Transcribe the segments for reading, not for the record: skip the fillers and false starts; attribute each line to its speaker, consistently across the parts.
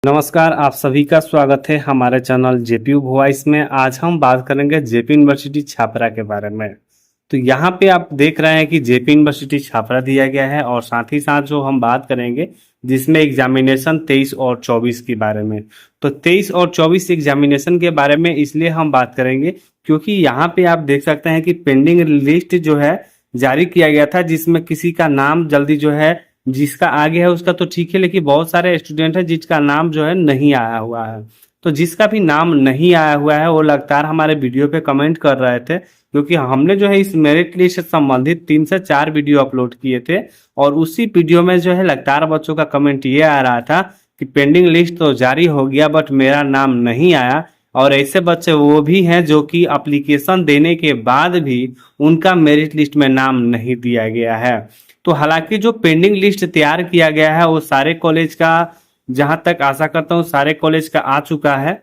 Speaker 1: नमस्कार, आप सभी का स्वागत है हमारे चैनल जेपीयू वॉइस में। आज हम बात करेंगे जेपी यूनिवर्सिटी छापरा के बारे में। तो यहाँ पे आप देख रहे हैं कि जेपी यूनिवर्सिटी छापरा दिया गया है और साथ ही साथ जो हम बात करेंगे जिसमें एग्जामिनेशन 23 और 24 के बारे में। तो 23 और 24 एग्जामिनेशन के बारे में इसलिए हम बात करेंगे क्योंकि यहाँ पे आप देख सकते हैं कि पेंडिंग लिस्ट जो है जारी किया गया था, जिसमें किसी का नाम जल्दी जो है जिसका आगे है उसका तो ठीक है, लेकिन बहुत सारे स्टूडेंट हैं जिसका नाम जो है नहीं आया हुआ है। तो जिसका भी नाम नहीं आया हुआ है वो लगातार हमारे वीडियो पे कमेंट कर रहे थे, क्योंकि हमने जो है इस मेरिट लिस्ट से संबंधित 3 से 4 वीडियो अपलोड किए थे और उसी वीडियो में जो है लगातार बच्चों का कमेंट ये आ रहा था कि पेंडिंग लिस्ट तो जारी हो गया बट मेरा नाम नहीं आया। और ऐसे बच्चे वो भी हैं जो कि एप्लीकेशन देने के बाद भी उनका मेरिट लिस्ट में नाम नहीं दिया गया है। तो हालांकि जो पेंडिंग लिस्ट तैयार किया गया है वो सारे कॉलेज का, जहां तक आशा करता हूं सारे कॉलेज का आ चुका है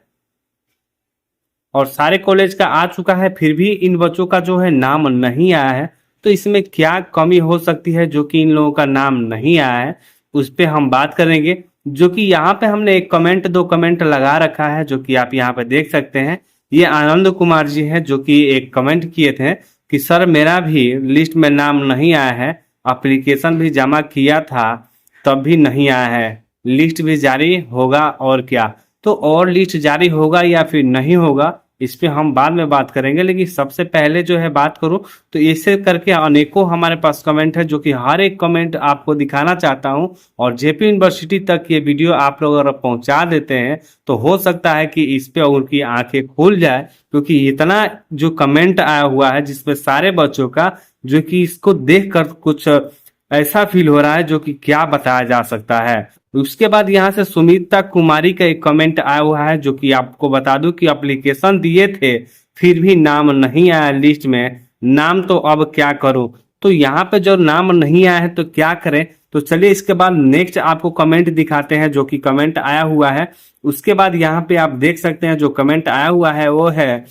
Speaker 1: और सारे कॉलेज का आ चुका है, फिर भी इन बच्चों का जो है नाम नहीं आया है। तो इसमें क्या कमी हो सकती है जो कि इन लोगों का नाम नहीं आया है, उस पर हम बात करेंगे। जो कि यहाँ पे हमने एक कमेंट 2 कमेंट लगा रखा है जो कि आप यहाँ पे देख सकते हैं। ये आनंद कुमार जी हैं जो कि एक कमेंट किए थे कि सर मेरा भी लिस्ट में नाम नहीं आया है, एप्लीकेशन भी जमा किया था तब भी नहीं आया है, लिस्ट भी जारी होगा और क्या। तो और लिस्ट जारी होगा या फिर नहीं होगा इस पे हम बाद में बात करेंगे, लेकिन सबसे पहले जो है बात करूं तो ऐसे करके अनेकों हमारे पास कमेंट है जो कि हर एक कमेंट आपको दिखाना चाहता हूं। और जेपी यूनिवर्सिटी तक ये वीडियो आप लोग अगर पहुंचा देते हैं तो हो सकता है कि इस पे उनकी आंखें खुल जाए, क्योंकि इतना जो कमेंट आया हुआ है जिसपे सारे बच्चों का, जो कि इसको देखकर कुछ ऐसा फील हो रहा है जो कि क्या बताया जा सकता है। उसके बाद यहाँ से सुमिता कुमारी का एक कमेंट आया हुआ है जो कि आपको बता दूं कि एप्लीकेशन दिए थे फिर भी नाम नहीं आया लिस्ट में, नाम तो अब क्या करूं। तो यहाँ पे जो नाम नहीं आया है तो क्या करें। तो चलिए इसके बाद नेक्स्ट आपको कमेंट दिखाते हैं जो कि कमेंट आया हुआ है। उसके बाद यहाँ पे आप देख सकते हैं जो कमेंट आया हुआ है वो है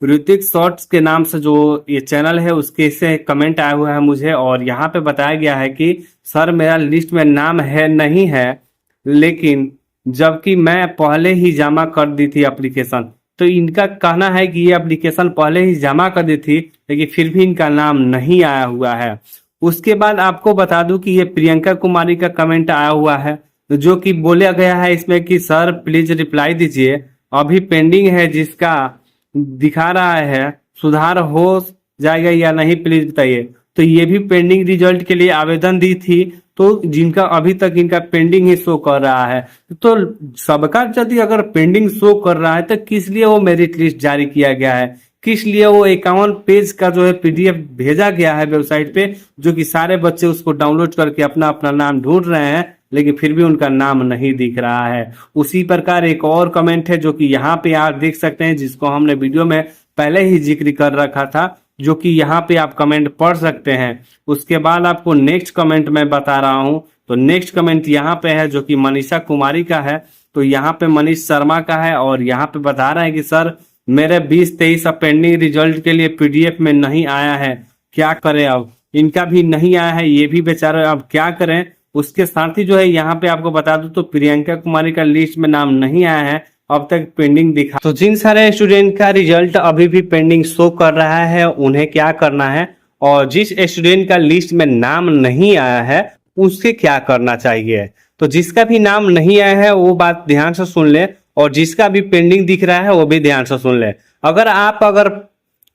Speaker 1: ऋतिक शॉर्ट्स के नाम से, जो ये चैनल है उसके से कमेंट आया हुआ है मुझे। और यहाँ पे बताया गया है कि सर मेरा लिस्ट में नाम है नहीं है, लेकिन जबकि मैं पहले ही जमा कर दी थी एप्लीकेशन। तो इनका कहना है कि ये एप्लीकेशन पहले ही जमा कर दी थी लेकिन फिर भी इनका नाम नहीं आया हुआ है। उसके बाद आपको बता दूं कि ये प्रियंका कुमारी का कमेंट आया हुआ है जो कि बोला गया है इसमें कि सर प्लीज रिप्लाई दीजिए, अभी पेंडिंग है जिसका दिखा रहा है, सुधार हो जाएगा या नहीं प्लीज बताइए। तो ये भी पेंडिंग रिजल्ट के लिए आवेदन दी थी, तो जिनका अभी तक इनका पेंडिंग ही शो कर रहा है। तो सबका यदि अगर पेंडिंग शो कर रहा है तो किस लिए वो मेरिट लिस्ट जारी किया गया है, किस लिए वो 51 पेज का जो है पीडीएफ भेजा गया है वेबसाइट पे, जो कि सारे बच्चे उसको डाउनलोड करके अपना अपना नाम ढूंढ रहे हैं लेकिन फिर भी उनका नाम नहीं दिख रहा है। उसी प्रकार एक और कमेंट है जो कि यहाँ पे आप देख सकते हैं, जिसको हमने वीडियो में पहले ही जिक्र कर रखा था, जो कि यहाँ पे आप कमेंट पढ़ सकते हैं। उसके बाद आपको नेक्स्ट कमेंट मैं बता रहा हूँ। तो नेक्स्ट कमेंट यहाँ पे है जो कि मनीषा कुमारी का है। तो यहाँ पे मनीष शर्मा का है और यहाँ पे बता रहे हैं कि सर मेरे 20-23 पेंडिंग रिजल्ट के लिए पीडीएफ में नहीं आया है, क्या करें अब। इनका भी नहीं आया है, ये भी बेचारे अब क्या करें। उसके साथ ही जो है यहाँ पे आपको बता दूं तो प्रियंका कुमारी का लिस्ट में नाम नहीं आया है, अब तक पेंडिंग दिखा। तो जिन सारे स्टूडेंट का रिजल्ट अभी भी पेंडिंग शो कर रहा है उन्हें क्या करना है, और जिस स्टूडेंट का लिस्ट में नाम नहीं आया है उसके क्या करना चाहिए। तो जिसका भी नाम नहीं आया है वो बात ध्यान से सुन ले, और जिसका भी पेंडिंग दिख रहा है वो भी ध्यान से सुन ले। अगर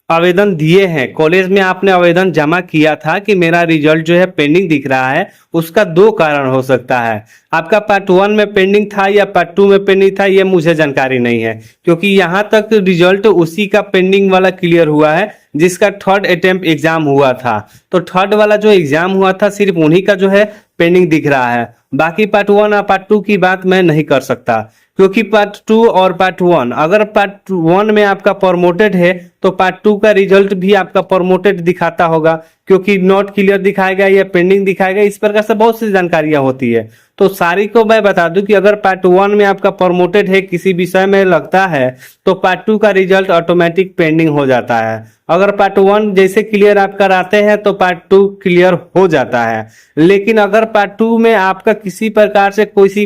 Speaker 1: आवेदन दिए हैं, कॉलेज में आपने आवेदन जमा किया था कि मेरा रिजल्ट जो है पेंडिंग दिख रहा है, उसका 2 कारण हो सकता है। आपका पार्ट 1 में पेंडिंग था या पार्ट 2 में पेंडिंग था, ये मुझे जानकारी नहीं है, क्योंकि यहाँ तक रिजल्ट उसी का पेंडिंग वाला क्लियर हुआ है जिसका 3rd अटेम्प्ट एग्जाम हुआ था। तो 3rd वाला जो एग्जाम हुआ था सिर्फ उन्हीं का जो है पेंडिंग दिख रहा है। बाकी पार्ट 1 और पार्ट 2 की बात मैं नहीं कर सकता, क्योंकि पार्ट 2 और पार्ट 1, अगर पार्ट 1 में आपका प्रमोटेड है तो पार्ट 2 का रिजल्ट भी आपका प्रमोटेड दिखाता होगा, क्योंकि नॉट क्लियर दिखाएगा या पेंडिंग दिखाएगा। इस प्रकार से बहुत सी जानकारियां होती है। तो सारी को मैं बता दूं कि अगर पार्ट 1 में आपका प्रमोटेड है किसी विषय में लगता है तो पार्ट 2 का रिजल्ट ऑटोमेटिक पेंडिंग हो जाता है। अगर पार्ट 1 जैसे क्लियर आप कराते हैं तो पार्ट 2 क्लियर हो जाता है। लेकिन अगर पार्ट 2 में आपका किसी प्रकार से कोई सी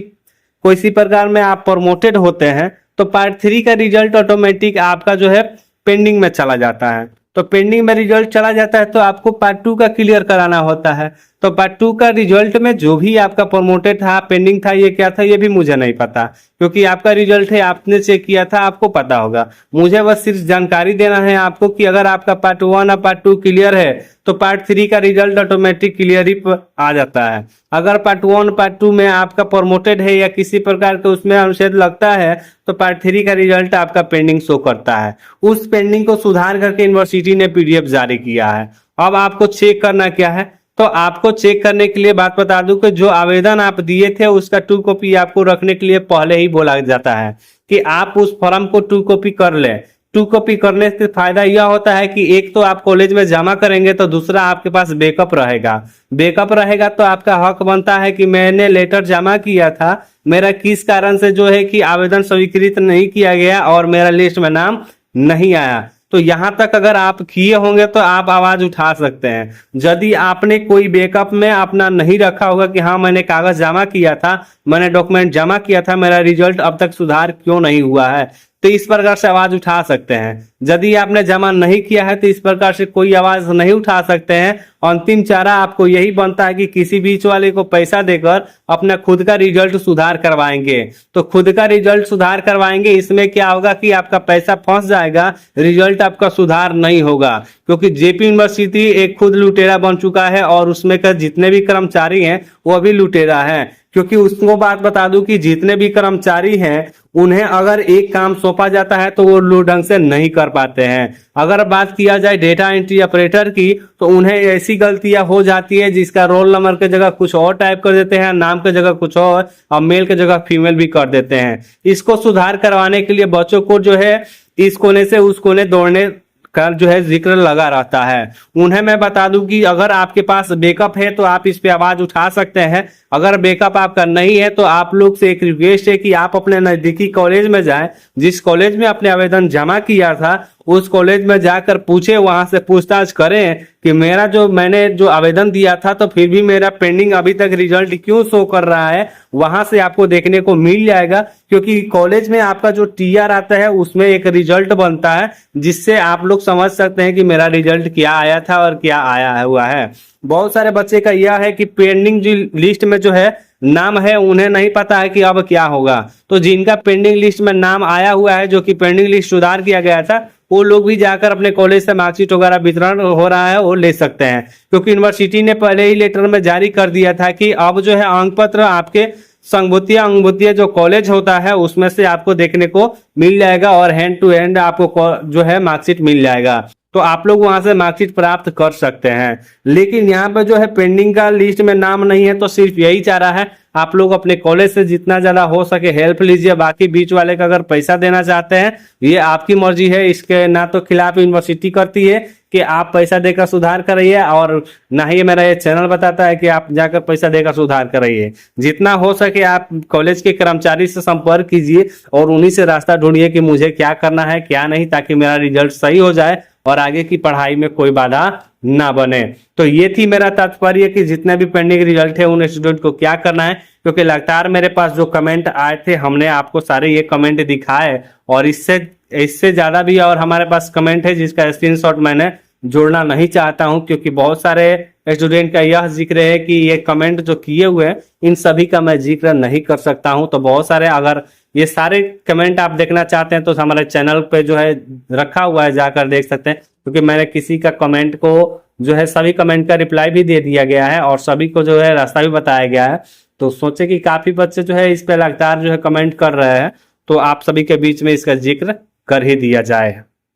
Speaker 1: किसी प्रकार में आप प्रमोटेड होते हैं तो पार्ट 3 का रिजल्ट ऑटोमेटिक आपका जो है पेंडिंग में चला जाता है। तो पेंडिंग में रिजल्ट चला जाता है तो आपको पार्ट 2 का क्लियर कराना होता है। तो पार्ट 2 का रिजल्ट में जो भी आपका प्रमोटेड था, पेंडिंग था, ये क्या था ये भी मुझे नहीं पता, क्योंकि आपका रिजल्ट है, आपने चेक किया था, आपको पता होगा। मुझे बस सिर्फ जानकारी देना है आपको कि अगर आपका पार्ट 1 और पार्ट 2 क्लियर है तो पार्ट 3 का रिजल्ट ऑटोमेटिक क्लियर ही आ जाता है। अगर पार्ट 1 पार्ट 2 में आपका प्रमोटेड है या किसी प्रकार का उसमें अनुच्छेद लगता है तो पार्ट 3 का रिजल्ट आपका पेंडिंग शो करता है। उस पेंडिंग को सुधार करके यूनिवर्सिटी ने पीडीएफ जारी किया है। अब आपको चेक करना क्या है, तो आपको चेक करने के लिए बात बता दूं कि जो आवेदन आप दिए थे उसका 2 कॉपी आपको रखने के लिए पहले ही बोला जाता है कि आप उस फॉर्म को 2 कॉपी कर ले। 2 कॉपी करने से फायदा यह होता है कि एक तो आप कॉलेज में जमा करेंगे तो दूसरा आपके पास बैकअप रहेगा। बैकअप रहेगा तो आपका हक बनता है कि मैंने लेटर जमा किया था, मेरा किस कारण से जो है कि आवेदन स्वीकृत नहीं किया गया और मेरा लिस्ट में नाम नहीं आया। तो यहाँ तक अगर आप किए होंगे तो आप आवाज उठा सकते हैं। यदि आपने कोई बैकअप में अपना नहीं रखा होगा कि हाँ मैंने कागज जमा किया था, मैंने डॉक्यूमेंट जमा किया था, मेरा रिजल्ट अब तक सुधार क्यों नहीं हुआ है, तो इस प्रकार से आवाज उठा सकते हैं। यदि आपने जमा नहीं किया है तो इस प्रकार से कोई आवाज नहीं उठा सकते हैं। अंतिम चारा आपको यही बनता है कि किसी बीच वाले को पैसा देकर अपना खुद का रिजल्ट सुधार करवाएंगे। तो खुद का रिजल्ट सुधार करवाएंगे, इसमें क्या होगा कि आपका पैसा फंस जाएगा, रिजल्ट आपका सुधार नहीं होगा, क्योंकि जेपी यूनिवर्सिटी एक खुद लुटेरा बन चुका है और उसमें का जितने भी कर्मचारी हैं वो भी लुटेरा है। क्योंकि उसको बात बता दूं कि जितने भी कर्मचारी हैं उन्हें अगर एक काम सौंपा जाता है तो वो ढंग से नहीं कर पाते हैं। अगर बात किया जाए डेटा एंट्री ऑपरेटर की तो उन्हें ऐसी गलतियां हो जाती है जिसका रोल नंबर के जगह कुछ और टाइप कर देते हैं, नाम के जगह कुछ और मेल के जगह फीमेल भी कर देते हैं। इसको सुधार करवाने के लिए बच्चों को जो है इस कोने से उस कोने दौड़ने का जो है जिक्र लगा रहता है। उन्हें मैं बता दूं कि अगर आपके पास बैकअप है तो आप इस पे आवाज उठा सकते हैं। अगर बैकअप आपका नहीं है तो आप लोग से एक रिक्वेस्ट है कि आप अपने नजदीकी कॉलेज में जाएं, जिस कॉलेज में आपने आवेदन जमा किया था उस कॉलेज में जाकर पूछे, वहां से पूछताछ करें कि मैंने जो आवेदन दिया था तो फिर भी मेरा पेंडिंग अभी तक रिजल्ट क्यों शो कर रहा है। वहां से आपको देखने को मिल जाएगा, क्योंकि कॉलेज में आपका जो टीआर आता है उसमें एक रिजल्ट बनता है जिससे आप लोग समझ सकते हैं कि मेरा रिजल्ट क्या आया था और क्या आया हुआ है। बहुत सारे बच्चे का यह है कि पेंडिंग लिस्ट में जो है नाम है उन्हें नहीं पता है कि अब क्या होगा। तो जिनका पेंडिंग लिस्ट में नाम आया हुआ है, जो कि पेंडिंग लिस्ट सुधार किया गया था, वो लोग भी जाकर अपने कॉलेज से मार्कशीट वगैरह वितरण हो रहा है वो ले सकते हैं। क्योंकि यूनिवर्सिटी ने पहले ही लेटर में जारी कर दिया था कि अब जो है अंक पत्र आपके संभूतिया जो कॉलेज होता है उसमें से आपको देखने को मिल जाएगा और हैंड टू हैंड आपको जो है मार्कशीट मिल जाएगा। तो आप लोग वहां से मार्कशीट प्राप्त कर सकते हैं। लेकिन यहाँ पे जो है पेंडिंग का लिस्ट में नाम नहीं है, तो सिर्फ यही चारा है आप लोग अपने कॉलेज से जितना ज्यादा हो सके हेल्प लीजिए। बाकी बीच वाले का अगर पैसा देना चाहते हैं ये आपकी मर्जी है, इसके ना तो खिलाफ यूनिवर्सिटी करती है कि आप पैसा देकर सुधार कराइए और ना ही मेरा ये चैनल बताता है कि आप जाकर पैसा देकर सुधार कराइए। जितना हो सके आप कॉलेज के कर्मचारी से संपर्क कीजिए और उन्हीं से रास्ता ढूंढिए कि मुझे क्या करना है क्या नहीं, ताकि मेरा रिजल्ट सही हो जाए और आगे की पढ़ाई में कोई बाधा ना बने। तो ये थी मेरा तात्पर्य कि जितने भी पेंडिंग रिजल्ट है उन स्टूडेंट को क्या करना है, क्योंकि लगातार मेरे पास जो कमेंट आए थे हमने आपको सारे ये कमेंट दिखाए और इससे ज्यादा भी और हमारे पास कमेंट है जिसका स्क्रीनशॉट मैंने जोड़ना नहीं चाहता हूं, क्योंकि बहुत सारे स्टूडेंट का यह जिक्र है कि ये कमेंट जो किए हुए हैं इन सभी का मैं जिक्र नहीं कर सकता हूं। तो बहुत सारे अगर ये सारे कमेंट आप देखना चाहते हैं तो हमारे चैनल पे जो है रखा हुआ है, जाकर देख सकते हैं। क्योंकि मैंने किसी का कमेंट को जो है सभी कमेंट का रिप्लाई भी दे दिया गया है और सभी को जो है रास्ता भी बताया गया है। तो सोचे कि काफी बच्चे जो है इस पे लगातार जो है कमेंट कर रहे हैं, तो आप सभी के बीच में इसका जिक्र कर ही दिया जाए।